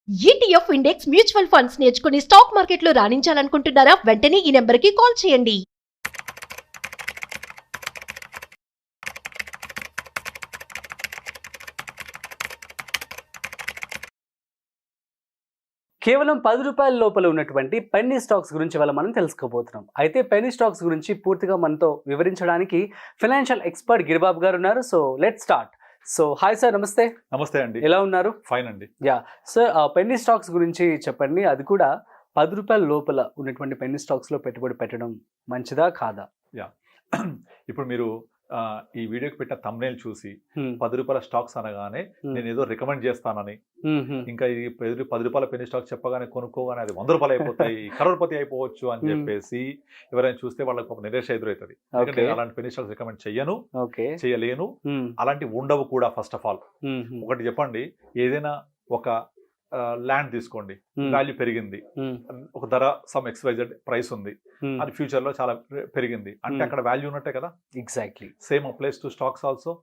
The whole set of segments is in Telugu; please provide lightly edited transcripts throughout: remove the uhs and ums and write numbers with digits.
ETF ఇండెక్స్ మ్యూచువల్ ఫండ్స్ నేర్చుకుని స్టాక్ మార్కెట్లో రాణించాలనుకుంటున్నారా? వెంటనే ఈ నెంబర్కి కాల్ చేయండి. కేవలం 10 రూపాయల లోపల ఉన్నటువంటి పెన్నీ స్టాక్స్ గురించి ఇవాళ మనం తెలుసుకోబోతున్నాం. అయితే పెన్నీ స్టాక్స్ గురించి పూర్తిగా మనతో వివరించడానికి ఫైనాన్షియల్ ఎక్స్పర్ట్ గిరిబాబు గారు ఉన్నారు. So let start. So hi sir, నమస్తే. నమస్తే అండి. ఎలా ఉన్నారు? ఫైన్ అండి. సార్, పెన్నీ స్టాక్స్ గురించి చెప్పండి. అది కూడా 10 రూపాయల లోపల ఉన్నటువంటి పెన్నీ స్టాక్స్లో పెట్టుబడి పెట్టడం మంచిదా కాదా? ఇప్పుడు మీరు ఈ వీడియోకి పెట్టిన థంబ్నెయిల్ చూసి 10 రూపాయల స్టాక్స్ అనగానే నేను ఏదో రికమెండ్ చేస్తానని, ఇంకా ఈ 10 రూపాయల పెన్నీ స్టాక్స్ చెప్పగానే కొనుక్కోగానే అది 100 రూపాయలు అయిపోతాయి, కరోడ్పతి అయిపోవచ్చు అని చెప్పేసి ఎవరైనా చూస్తే వాళ్ళకి ఒక నిరాశ ఎదురవుతుంది. ఎందుకంటే అలాంటి పెన్నీ స్టాక్స్ రికమెండ్ చెయ్యను, చేయలేను, అలాంటివి ఉండవు కూడా. ఫస్ట్ ఆఫ్ ఆల్ ఒకటి చెప్పండి, ఏదైనా ఒక ల్యాండ్ తీసుకోండి, వాల్యూ పెరిగింది, ఒక ధర సమ్ XYZ ప్రైస్ ఉంది, అది ఫ్యూచర్ లో చాలా పెరిగింది అంటే అక్కడ వాల్యూ ఉన్నట్టే కదా. Exactly same applies to stocks also.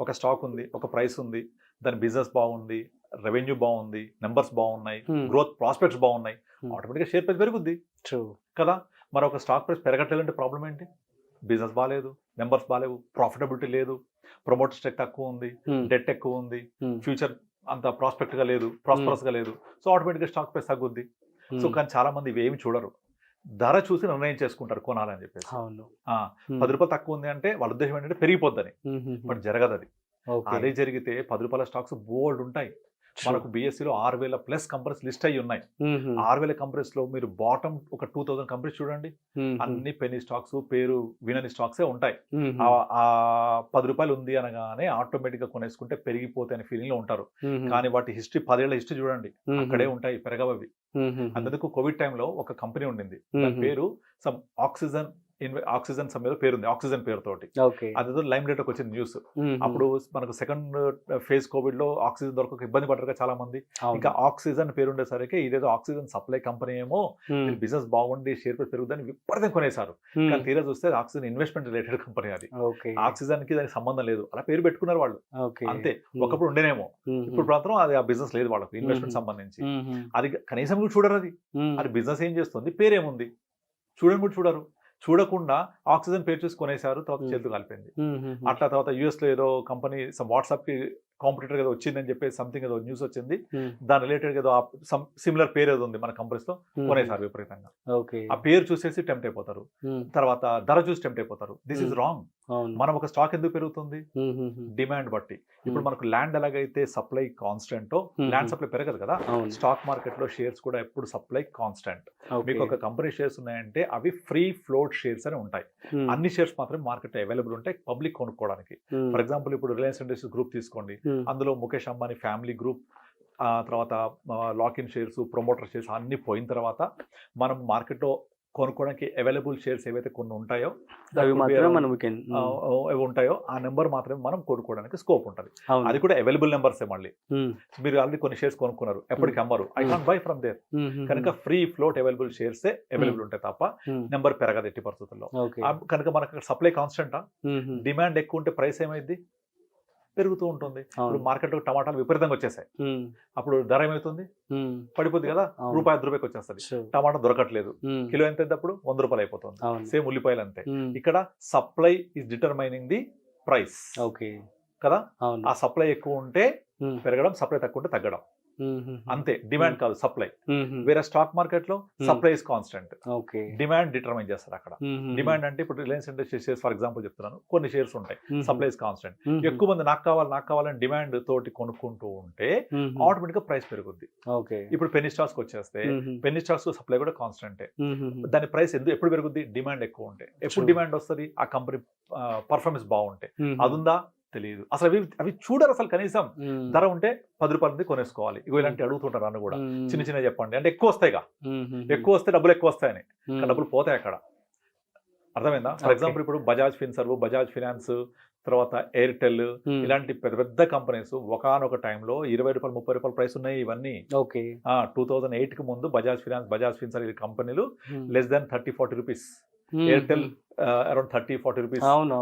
ఒక స్టాక్ ఉంది, ఒక ప్రైస్ ఉంది, దాని బిజినెస్ బాగుంది, రెవెన్యూ బాగుంది, నెంబర్స్ బాగున్నాయి, గ్రోత్ ప్రాస్పెక్ట్స్ బాగున్నాయి, ఆటోమేటిక్గా షేర్ ప్రైస్ పెరుగుద్ది కదా. మరి ఒక స్టాక్ ప్రైస్ పెరగట్లేదంటే ప్రాబ్లం ఏంటి? బిజినెస్ బాగాలేదు, నెంబర్స్ బాగాలేవు, ప్రాఫిటబిలిటీ లేదు, ప్రమోటర్ స్టెక్ తక్కువ ఉంది, డెట్ ఎక్కువ ఉంది, ఫ్యూచర్ అంత ప్రాస్పెక్ట్ గా లేదు, ప్రాస్పరస్ గా లేదు. సో ఆటోమేటిక్ గా స్టాక్ ప్రైస్ తగ్గుద్ది. సో కానీ చాలా మంది ఇవి ఏమి చూడరు, ధర చూసి నిర్ణయం చేసుకుంటారు కొనాలని చెప్పేసి. 10 రూపాయలు తక్కువ ఉంది అంటే వాళ్ళ ఉద్దేశం ఏంటంటే పెరిగిపోద్దని. బట్ జరగదు అది. అదే జరిగితే 10 రూపాయల స్టాక్స్ బోల్డ్ ఉంటాయి. మనకు BSEలో 6,000+ కంపెనీస్ లిస్ట్ అయ్యి ఉన్నాయి. 6,000 కంపెనీస్ లో మీరు బాటమ్ ఒక 2,000 కంపెనీస్ చూడండి, అన్ని పెన్నీ స్టాక్స్, పేరు వినని స్టాక్సే ఉంటాయి. ఆ 10 రూపాయలు ఉంది అనగానే ఆటోమేటిక్ గా కొనేసుకుంటే పెరిగిపోతే అనే ఫీలింగ్ లో ఉంటారు. కానీ వాటి హిస్టరీ 10 ఏళ్ల హిస్టరీ చూడండి, అక్కడే ఉంటాయి, పెరగవవి. అందుకు కోవిడ్ టైంలో ఒక కంపెనీ ఉండింది, దాని పేరు సమ్ ఆక్సిజన్ సమయంలో పేరుంది, ఆక్సిజన్ పేరుతోటి. అదేదో లైమ్ లైట్ ఒక వచ్చింది న్యూస్. అప్పుడు మనకు సెకండ్ ఫేజ్ కోవిడ్ లో ఆక్సిజన్ దొరకక ఇబ్బంది పడ్డారు చాలా మంది. ఇంకా ఆక్సిజన్ పేరు ఉండేసరికి ఇదేదో ఆక్సిజన్ సప్లై కంపెనీ ఏమో, బిజినెస్ బాగుండి షేర్ ప్రైస్ పెరుగుదని విపరీతం కొనేశారు. కానీ తీరా చూస్తే ఆక్సిజన్ ఇన్వెస్ట్మెంట్ రిలేటెడ్ కంపెనీ అది. ఆక్సిజన్ కి దానికి సంబంధం లేదు, అలా పేరు పెట్టుకున్నారు వాళ్ళు అంతే. ఒకప్పుడు ఉండేనేమో, ఇప్పుడు మాత్రం అది ఆ బిజినెస్ లేదు వాళ్ళకు, ఇన్వెస్ట్మెంట్ సంబంధించి. అది కనీసం కూడా చూడరు. అది బిజినెస్ ఏం చేస్తుంది, పేరేముంది చూడని కూడా చూడరు. చూడకుండా ఆక్సిజన్ పేరు చూసి కొనేశారు, తర్వాత చేతులు కలిపింది. అట్లా తర్వాత US లో ఏదో కంపెనీ వాట్సాప్ కి కాంపిటీటర్ ఏదో వచ్చిందని చెప్పేసి సంథింగ్ ఏదో న్యూస్ వచ్చింది, దాని రిలేటెడ్ ఏదో సిమిలర్ పేరు ఏదో ఉంది మన కంపెనీస్ లో, కొనేసారు విపరీతంగా. ఆ పేరు చూసేసి టెంప్ట్ అయిపోతారు, తర్వాత ధర చూసి టెంప్ట్ అయిపోతారు. This is wrong. మనం ఒక స్టాక్ ఎందుకు పెరుగుతుంది? డిమాండ్ బట్టి. ఇప్పుడు మనకు ల్యాండ్ ఎలాగైతే సప్లై కాన్స్టెంట్, ల్యాండ్ సప్లై పెరగదు కదా, స్టాక్ మార్కెట్ లో షేర్స్ కూడా ఎప్పుడు సప్లై కాన్స్టెంట్. మీకు ఒక కంపెనీ షేర్స్ ఉన్నాయంటే అవి ఫ్రీ ఫ్లోట్ షేర్స్ అని ఉంటాయి. అన్ని షేర్స్ మాత్రమే మార్కెట్ లో అవైలబుల్ ఉంటాయి పబ్లిక్ కొనుక్కోవడానికి. ఫర్ ఎగ్జాంపుల్ ఇప్పుడు రిలయన్స్ ఇండస్ట్రీస్ గ్రూప్ తీసుకోండి, అందులో ముఖేష్ అంబానీ ఫ్యామిలీ గ్రూప్, తర్వాత లాక్-ఇన్ షేర్స్, ప్రమోటర్ షేర్స్ అన్ని పోయిన తర్వాత మనం మార్కెట్లో కొనుక్కోవడానికి అవైలబుల్ షేర్స్ ఏవైతే కొన్ని ఉంటాయో అవి ఉంటాయో ఆ నెంబర్ మాత్రమే మనం కొనుక్కోవడానికి స్కోప్ ఉంటుంది. అది కూడా అవైలబుల్ నెంబర్సే. మళ్ళీ మీరు ఆల్రెడీ కొన్ని షేర్స్ కొనుక్కున్నారు, ఎప్పటికి అమ్మరు, I can't buy from there. కనుక ఫ్రీ ఫ్లోట్ అవైలబుల్ షేర్సే అవైలబుల్ ఉంటాయి తప్ప నెంబర్ పెరగదు ఎట్టి పరిస్థితుల్లో. కనుక మనకు సప్లై కాన్స్టెంటా, డిమాండ్ ఎక్కువ ఉంటే ప్రైస్ ఏమైంది, పెరుగుతూ ఉంటుంది. ఇప్పుడు మార్కెట్ లో టమాటాలు విపరీతంగా వచ్చేసాయి, అప్పుడు ధర ఏమవుతుంది, పడిపోద్ది కదా, ₹1 వచ్చేస్తుంది. టమాటా దొరకట్లేదు, కిలో ఎంత అప్పుడు 100 రూపాయలు అయిపోతుంది. సేమ్ ఉల్లిపాయలు అంతే. ఇక్కడ supply is determining the price కదా. ఆ సప్లై ఎక్కువ ఉంటే పెరగడం, సప్లై తక్కువ ఉంటే తగ్గడం, అంతే. డిమాండ్ కాదు, సప్లై. వేరే స్టాక్ మార్కెట్ లో supply is constant, demand determine చేస్తారు అక్కడ. డిమాండ్ అంటే ఇప్పుడు Reliance industries shares for example చెప్తున్నాను, కొన్ని షేర్స్ ఉంటాయి, సప్లై ఇస్ కాన్స్టెంట్. ఎక్కువ మంది నాకు కావాలని డిమాండ్ తోటి కొనుక్కుంటూ ఉంటే ఆటోమేటిక్ గా ప్రైస్ పెరుగుద్ది. ఇప్పుడు పెన్నీ స్టాక్స్ వచ్చేస్తే పెన్నీ స్టాక్స్ సప్లై కూడా కాన్స్టెంటే, దాని ప్రైస్ ఎప్పుడు పెరుగుద్ది, డిమాండ్ ఎక్కువ ఉంటే. ఎప్పుడు డిమాండ్ వస్తుంది, ఆ కంపెనీ పర్ఫార్మెన్స్ బాగుంటే. అదుందా తెలియదు అసలు, అవి చూడరు అసలు. కనీసం ధర ఉంటే 10 రూపాయల నుండి కొనేసుకోవాలి. ఇలాంటి అడుగుతుంటారు నన్ను కూడా, చిన్న చెప్పండి అంటే ఎక్కువ వస్తాయిగా, ఎక్కువ వస్తే డబ్బులు ఎక్కువ వస్తాయని. డబ్బులు పోతాయి అక్కడ, అర్థమైందా? ఫర్ ఎగ్జాంపుల్ ఇప్పుడు బజాజ్ ఫిన్సర్వ్, బజాజ్ ఫినాన్స్, తర్వాత ఎయిర్టెల్, ఇలాంటి పెద్ద పెద్ద కంపెనీస్ ఒకనొక టైంలో ₹20, ₹30 ప్రైస్ ఉన్నాయి. ఇవన్నీ 2008 కి ముందు బజాజ్ ఫినాన్స్, బజాజ్ ఫిన్సర్వ్ కంపెనీలు లెస్ దాన్ ₹30-40. Airtel around ₹30-40.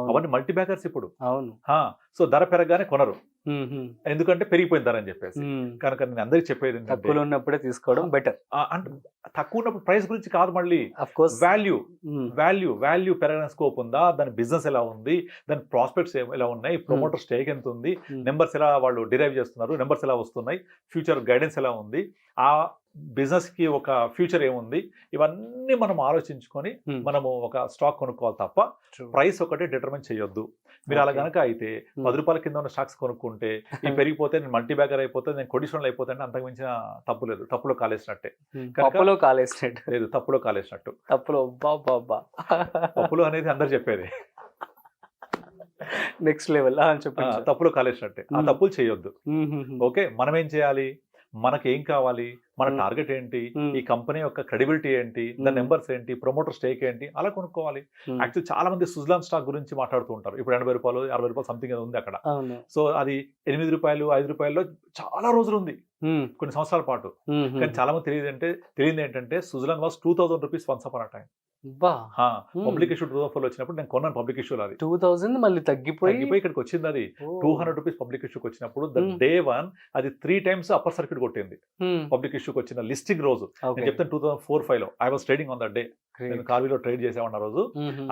అవన్నీ మల్టీ బ్యాగర్స్ ఇప్పుడు. సో ధర పెరగగానే కొనరు, ఎందుకంటే పెరిగిపోయిన ధర అని చెప్పేసి. కనుక నేను అందరికి చెప్పేది ఏంటంటే తక్కువలో ఉన్నప్పుడే తీసుకోవడం బెటర్. అంటే తక్కువ ఉన్నప్పుడు ప్రైస్ గురించి కాదు, మళ్ళీ ఆఫ్ కోర్స్ వాల్యూ పెరగడానికి స్కోప్ ఉందా, దాని బిజినెస్ ఎలా ఉంది, దాని ప్రాస్పెక్ట్స్ ఎలా ఉన్నాయి, ప్రమోటర్ స్టేక్ ఎంత ఉంది, నెంబర్స్ ఎలా వాళ్ళు డిరైవ్ చేస్తున్నారు, నెంబర్స్ ఎలా వస్తున్నాయి, ఫ్యూచర్ గైడెన్స్ ఎలా ఉంది, ఆ బిజినెస్ కి ఒక ఫ్యూచర్ ఏముంది, ఇవన్నీ మనం ఆలోచించుకొని మనము ఒక స్టాక్ కొనుక్కోవాలి తప్ప ప్రైస్ ఒకటే డిటర్మిన్ చేయొద్దు. మీరు అలా కనుక అయితే 10 రూపాయల కింద ఉన్న స్టాక్స్ కొనుక్కుంటే ఈ పెరిగిపోతే నేను మల్టీ బ్యాగర్ అయిపోతే, నేను కొడిషనల్ అయిపోతే అంటే అంతకు మించిన తప్పు లేదు. తప్పులో కాలేసినట్టే. పప్పులో కాలేసినట్టు లేదు, తప్పులో కాలేసినట్టు. తప్పులో బాబా తప్పులు అనేది అందరు చెప్పేది. నెక్స్ట్ లెవెల్ చెప్పండి. తప్పులో కాలేసినట్టే. ఆ తప్పులు చేయొద్దు. ఓకే, మనం ఏం చేయాలి, మనకి ఏం కావాలి, మన టార్గెట్ ఏంటి, ఈ కంపెనీ యొక్క క్రెడిబిలిటీ ఏంటి, దాని నెంబర్స్ ఏంటి, ప్రమోటర్ స్టేక్ ఏంటి, అలా కొనుక్కోవాలి. యాక్చువల్ చాలా మంది సుజలాన్ స్టాక్ గురించి మాట్లాడుతూ ఉంటారు. ఇప్పుడు 80 రూపాయలు 60 రూపాయలు సంథింగ్ ఉంది అక్కడ. సో అది 8 రూపాయలు 5 రూపాయల్లో చాలా రోజులు ఉంది, కొన్ని సంవత్సరాల పాటు. కానీ చాలా మంది తెలియదు ఏంటంటే Suzlon was 2000 rupees once upon a time. Public issue 2004 వచ్చినప్పుడు నేను కొన్నాను. పబ్లిక్ ఇష్యూలో అది 2000 మళ్ళీ తగ్గిపోయి ఇక్కడికి వచ్చింది. అది 200 రూపీస్ పబ్లిక్ ఇష్యూకి వచ్చినప్పుడు డే 1 అది 3 times అప్పర్ సర్క్యూట్ కొట్టింది. పబ్లిక్ ఇష్యూకి వచ్చిన లిస్టింగ్ రోజు నేను చెప్తాను 2004-05 లో I was trading on that day. నేను కార్వీలో ట్రేడ్ చేసేవాడిన రోజు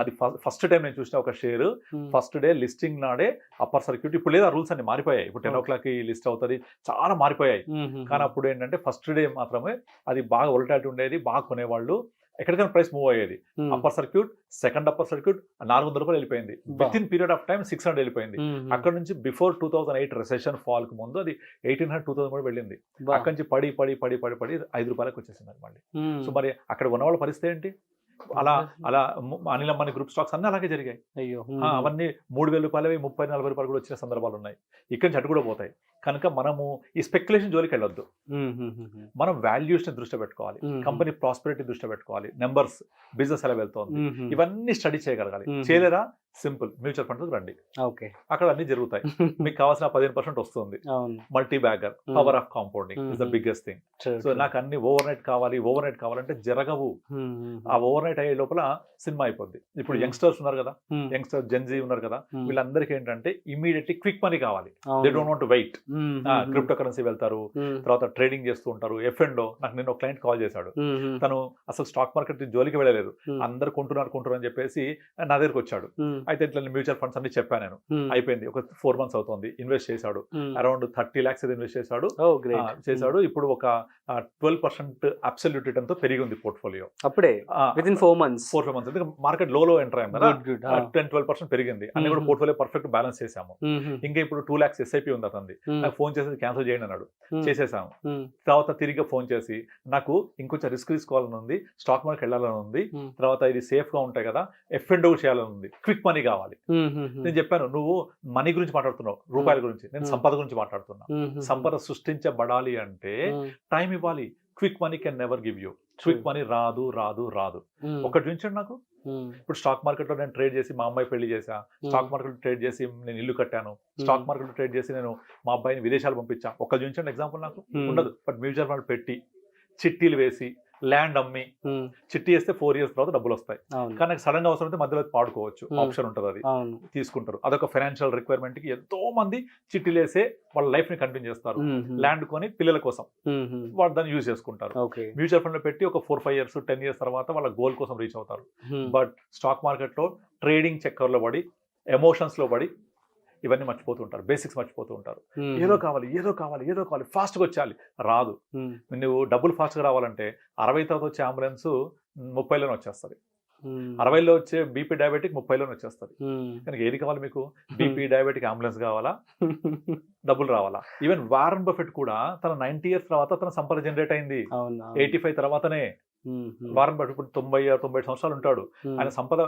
అది ఫస్ట్ టైం నేను చూసిన ఒక షేర్. ఫస్ట్ డే లిస్టింగ్ నాడే అప్పర్ సర్క్యూట్. ఇప్పుడు లేదా రూల్స్ అన్ని మారిపోయాయి. ఇప్పుడు 10 o'clock లిస్ట్ అవుతుంది, చాలా మారిపోయాయి. కానీ అప్పుడు ఏంటంటే ఫస్ట్ డే మాత్రమే అది బాగా వొలటాలిటీ ఉండేది, బాగా కొనేవాళ్ళు. ఎక్కడికైనా ప్రైస్ మూవ్ అయ్యేది. Upper circuit, second upper circuit 400 రూపాయలు వెళ్ళిపోయింది. With in period of time 600 వెళ్ళిపోయింది. అక్కడ నుంచి బిఫోర్ 2008 రెసెషన్ ఫాల్ కు ముందు అది 1800-2000 కూడా వెళ్ళింది. అక్కడి నుంచి పడి 5 రూపాయలకు వచ్చేసింది మళ్ళీ. సో మరి అక్కడ ఉన్నవాళ్ళ పరిస్థితి ఏంటి? అలా అనిల్ అంబానీ గ్రూప్ స్టాక్స్ అన్నీ అలాగే జరిగాయి. అవన్నీ 3000 రూపాయలు 30-40 రూపాయలు కూడా వచ్చిన సందర్భాలు ఉన్నాయి. ఇక్కడి నుంచి అటు కూడా పోతాయి. కనుక మనము ఈ స్పెక్యులేషన్ జోలికి వెళ్ళొద్దు. మనం వాల్యూస్ ని దృష్టి పెట్టుకోవాలి, కంపెనీ ప్రాస్పెరిటీ దృష్టి పెట్టుకోవాలి, నెంబర్స్, బిజినెస్ ఎలా వెళ్తోంది, ఇవన్నీ స్టడీ చేయగలగాలి. చేయలేరా? సింపుల్, మ్యూచువల్ ఫండ్స్ రండి. అక్కడ అన్ని జరుగుతాయి. మీకు కావాల్సిన 15% వస్తుంది. Multi bagger, power of compounding is the biggest thing. So నాకు అన్ని ఓవర్ నైట్ కావాలంటే జరగవు. ఆ ఓవర్ నైట్ అయ్యే లోపల సినిమా అయిపోద్ది. ఇప్పుడు యంగ్స్టర్స్ ఉన్నారు కదా, యంగ్స్టర్స్ జెన్జీ ఉన్నారు కదా, వీళ్ళందరికీ ఏంటంటే ఇమీడియట్లీ క్విక్ మనీ కావాలి. They don't want to wait. Cryptocurrency వెళ్తారు, తర్వాత ట్రేడింగ్ చేస్తూ ఉంటారు. F&O నాకు నిన్న ఒక క్లయింట్ కాల్ చేశాడు. తను అసలు స్టాక్ మార్కెట్ జోలికి వెళ్ళలేదు, అందరు కొంటున్నారు అని చెప్పేసి నా దగ్గరకు వచ్చాడు. అయితే ఇట్లా మ్యూచువల్ ఫండ్స్ అన్ని చెప్పాను నేను. అయిపోయింది, ఒక 4 months అవుతుంది. ఇన్వెస్ట్ చేశాడు, అరౌండ్ 30 lakhs ఇన్వెస్ట్ చేశాడు. ఇప్పుడు ఒక 12% అబ్సల్యూట్ రిటర్న్ తో పెరిగి ఉంది పోర్ట్ఫోలియో. అప్పుడే విత్ ఇన్ 4 months. మార్కెట్ లో ఎంటర్ అయ్యాం కదా, 10-12% పెరిగింది. అన్ని కూడా పోర్ట్ఫోలియో పర్ఫెక్ట్ బ్యాలెన్స్ చేసాము. ఇంకా ఇప్పుడు 2 lakhs SIP ఉంది అతనిది. నాకు ఫోన్ చేసి క్యాన్సిల్ చేయండి అన్నాడు. చేసేసాము. తర్వాత తిరిగి ఫోన్ చేసి నాకు ఇంకొంచెం రిస్క్ తీసుకోవాలని ఉంది, స్టాక్ మార్కెట్ వెళ్ళాలని ఉంది, తర్వాత ఇది సేఫ్ గా ఉంటాయి కదా, F&O చేయాలని ఉంది, క్విక్ మనీ కావాలి. నేను చెప్పాను, నువ్వు మనీ గురించి మాట్లాడుతున్నావు, రూపాయల గురించి. నేను సంపద గురించి మాట్లాడుతున్నా. సంపద సృష్టించబడాలి అంటే టైం ఇవ్వాలి. Quick money can never give you. Quick money రాదు. ఒకటి చూపించండి నాకు. ఇప్పుడు స్టాక్ మార్కెట్ లో నేను ట్రేడ్ చేసి మా అమ్మాయి పెళ్లి చేశా, స్టాక్ మార్కెట్ లో ట్రేడ్ చేసి నేను ఇల్లు కట్టాను, స్టాక్ మార్కెట్ లో ట్రేడ్ చేసి నేను మా అబ్బాయిని విదేశాలు పంపించా. ఒక్క చూపించండి ఎగ్జాంపుల్ నాకు. ఉండదు. బట్ మ్యూచువల్ ఫండ్ పెట్టి చిట్టీలు వేసి ల్యాండ్ అమ్మి చిట్టి వేస్తే 4 years తర్వాత డబ్బులు వస్తాయి. కానీ నాకు సడన్ గా అవసరం అయితే మధ్యలో పాడుకోవచ్చు, ఆప్షన్ ఉంటుంది, అది తీసుకుంటారు. అదొక ఫైనాన్షియల్ రిక్వైర్మెంట్ కి ఎంతో మంది చిట్టీలు వేసే వాళ్ళ లైఫ్ ని కంటిన్యూ చేస్తారు. ల్యాండ్ కొని పిల్లల కోసం వాళ్ళు దాన్ని యూజ్ చేసుకుంటారు. మ్యూచువల్ ఫండ్ లో పెట్టి ఒక 4-5 years 10 years తర్వాత వాళ్ళ గోల్ కోసం రీచ్ అవుతారు. బట్ స్టాక్ మార్కెట్ లో ట్రేడింగ్ చక్కర్ లో పడి, ఎమోషన్స్ లో పడి ఇవన్నీ మర్చిపోతుంటారు, బేసిక్స్ మర్చిపోతూ ఉంటారు. ఏదో కావాలి, ఫాస్ట్గా వచ్చేయాలి. రాదు. నువ్వు డబ్బులు ఫాస్ట్గా రావాలంటే 60 తర్వాత వచ్చే అంబులెన్స్ 30లోనే వచ్చేస్తుంది. 60లో వచ్చే బీపీ డయాబెటిక్ 30లోనే వచ్చేస్తుంది. కనుక ఏది కావాలి మీకు? బీపీ డయాబెటిక్ అంబులెన్స్ కావాలా, డబ్బులు రావాలా? ఈవెన్ వారన్ బఫెట్ కూడా తన 90 years తర్వాత తన సంపద జనరేట్ అయింది. 85 తర్వాతనే. వారన్ బఫెట్ ఇప్పుడు 90-95 సంవత్సరాలు ఉంటాడు. ఆయన సంపద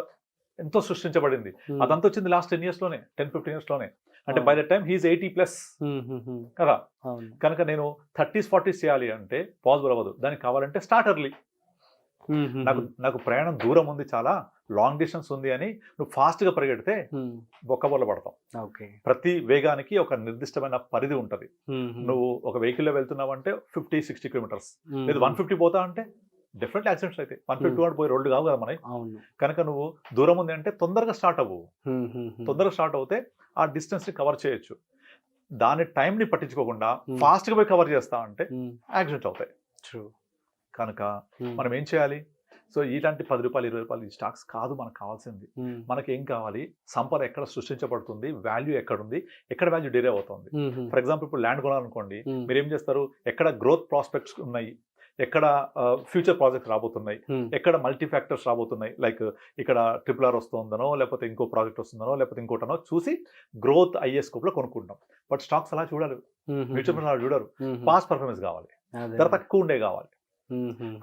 ఎంతో సృష్టించబడింది. అదంతా వచ్చింది లాస్ట్ 10 years లోనే, 10-15 years లోనే. అంటే బై ద టైమ్ హీఈస్ 80+ కదా. కనుక నేను 30s-40s చేయాలి అంటే పాసిబుల్ అవ్వదు. దానికి కావాలంటే స్టార్ట్ ఎర్లీ. నాకు ప్రయాణం దూరం ఉంది, చాలా లాంగ్ డిస్టెన్స్ ఉంది అని నువ్వు ఫాస్ట్ గా పరిగెడితే బొక్కబొల్ల పడతావు. ప్రతి వేగానికి ఒక నిర్దిష్టమైన పరిధి ఉంటది. నువ్వు ఒక వెహికల్లో వెళ్తున్నావు అంటే 50-60 kilometers, లేదు 150 పోతా అంటే డెఫినెట్లీ యాక్సిడెంట్స్ అయితే 150 పోయి రోడ్లు కావు కదా మనకి. కనుక నువ్వు దూరం ఉంది అంటే తొందరగా స్టార్ట్ అవ్వు. తొందరగా స్టార్ట్ అవుతే ఆ డిస్టెన్స్ ని కవర్ చేయొచ్చు. దాని టైంని పట్టించుకోకుండా ఫాస్ట్గా పోయి కవర్ చేస్తా అంటే యాక్సిడెంట్ అవుతాయి. ట్రూ. కనుక మనం ఏం చేయాలి? సో ఇలాంటి 10 రూపాయలు 20 రూపాయలు ఈ స్టాక్స్ కాదు మనకు కావాల్సింది. మనకి ఏం కావాలి? సంపద ఎక్కడ సృష్టించబడుతుంది, వాల్యూ ఎక్కడ ఉంది, ఎక్కడ వాల్యూ డెరైవ్ అవుతుంది. ఫర్ ఎగ్జాంపుల్ ఇప్పుడు ల్యాండ్ కొనాలనుకోండి, మీరు ఏం చేస్తారు? ఎక్కడ గ్రోత్ ప్రాస్పెక్ట్స్ ఉన్నాయి, ఎక్కడ ఫ్యూచర్ ప్రాజెక్ట్స్ రాబోతున్నాయి, ఎక్కడ మల్టీ ఫ్యాక్టర్స్ రాబోతున్నాయి, లైక్ ఇక్కడ RRR వస్తుందనో లేకపోతే ఇంకో ప్రాజెక్ట్ వస్తుందనో లేకపోతే ఇంకోటనో చూసి గ్రోత్ అయ్యే స్కోప్ లో కొనుక్కుంటాం. బట్ స్టాక్స్ అలా చూడాలి, మ్యూచువల్ ఫండ్స్ అలా చూడరు. పాస్ట్ పర్ఫార్మెన్స్ కావాలి, ధర తక్కువ ఉండే కావాలి.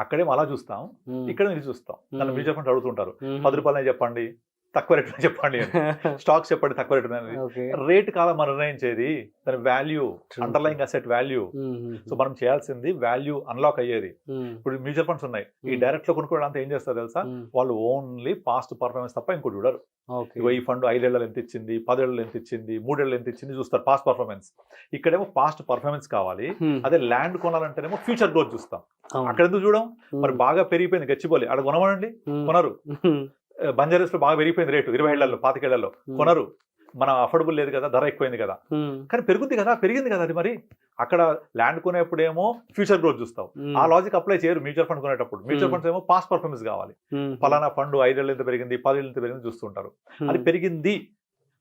అక్కడేమో అలా చూస్తాం, ఇక్కడ ఇది చూస్తాం. నన్ను మ్యూచువల్ ఫండ్స్ అడుగుతుంటారు, 10 రూపాయలనే చెప్పండి, తక్కువ రేట్ చెప్పండి, స్టాక్స్ చెప్పండి తక్కువ రేట్ అనేది. రేట్ కాలం మనం నిర్ణయించేది, దాని value, underlying asset value. So మనం చేయాల్సింది వాల్యూ అన్లాక్ అయ్యేది. ఇప్పుడు మ్యూచువల్ ఫండ్స్ ఉన్నాయి, ఈ డైరెక్ట్ లో కొనుక్కోవడం అంతా ఏం చేస్తారు తెలుసా? వాళ్ళు ఓన్లీ పాస్ట్ పర్ఫార్మెన్స్ తప్ప ఇంకోటి చూడరు. ఈ ఫండ్ 5 ఏళ్ళు ఎంత ఇచ్చింది, 10 ఏళ్ళు ఎంత ఇచ్చింది, 3 ఏళ్ళు ఎంత ఇచ్చింది చూస్తారు, పాస్ట్ పర్ఫార్మెన్స్. ఇక్కడేమో పాస్ట్ పర్ఫార్మెన్స్ కావాలి. అదే ల్యాండ్ కొనాలంటేనేమో ఫ్యూచర్ గ్రోత్ చూస్తాం. అక్కడ ఎందుకు చూడం? మరి బాగా పెరిగిపోయింది గచ్చిపోలి, అక్కడ కొనమండి, కొనరు. బంజారాస్ లో బాగా పెరిగిపోయింది రేటు, 20 ఏళ్లలో 25 ఏళ్లలో కొనరు. మన అఫోర్డబుల్ లేదు కదా, ధర ఎక్కువైంది కదా. కానీ పెరుగుద్ది కదా, పెరిగింది కదా అది. మరి అక్కడ ల్యాండ్ కొనేప్పుడేమో ఫ్యూచర్ గ్రోత్ చూస్తావు, ఆ లాజిక్ అప్లై చేయరు మ్యూచువల్ ఫండ్ కొనేటప్పుడు. మ్యూచువల్ ఫండ్స్ ఏమో పాస్ట్ పర్ఫార్మెన్స్ కావాలి. ఫలానా ఫండ్ 5 ఏళ్ళు ఎంత పెరిగింది, 10 ఏళ్ళు ఎంత పెరిగింది చూస్తుంటారు. అది పెరిగింది,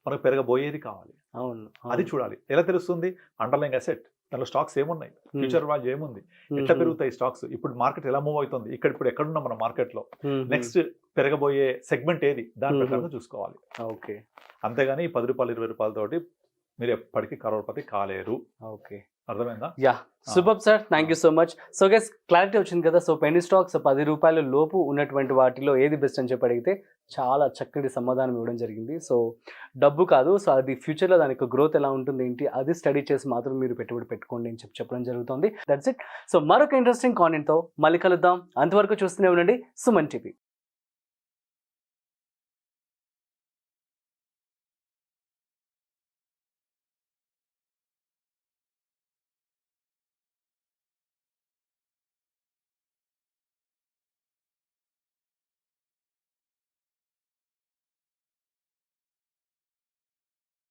మనకు పెరగబోయేది కావాలి, అది చూడాలి. ఎలా తెలుస్తుంది? అండర్లైంగ్ అసెట్, దానిలో స్టాక్స్ ఏమున్నాయి, ఫ్యూచర్ వాల్యూ ఏముంది, ఎట్లా పెరుగుతాయి స్టాక్స్, ఇప్పుడు మార్కెట్ ఎలా మూవ్ అవుతుంది, ఇప్పుడు ఎక్కడున్నాం మన మార్కెట్ లో, నెక్స్ట్ పెరగబోయే సెగ్మెంట్ ఏది, దాని ప్రకారంగా చూసుకోవాలి. ఓకే. అంతేగాని ఈ 10 రూపాయలు 20 రూపాయలతోటి మీరు ఎప్పటికీ కరోడ్పతి కాలేరు. ఓకే, అర్థమైందా? Yeah, super sir, thank you so much. So guys, clarity వచ్చింది కదా. సో పెన్నీ స్టాక్స్ 10 రూపాయల లోపు ఉన్నటువంటి వాటిలో ఏది బెస్ట్ అని చెప్పి అడిగితే చాలా చక్కటి సమాధానం ఇవ్వడం జరిగింది. సో డబ్బు కాదు, సో అది ఫ్యూచర్లో దానికి గ్రోత్ ఎలా ఉంటుంది ఏంటి, అది స్టడీ చేసి మాత్రం మీరు పెట్టుబడి పెట్టుకోండి అని చెప్పడం జరుగుతుంది. That's it. సో మరొక ఇంట్రెస్టింగ్ కాంటెంట్తో మళ్ళీ కలుద్దాం. అంతవరకు చూస్తూనే ఉండండి సుమన్ టీవీ.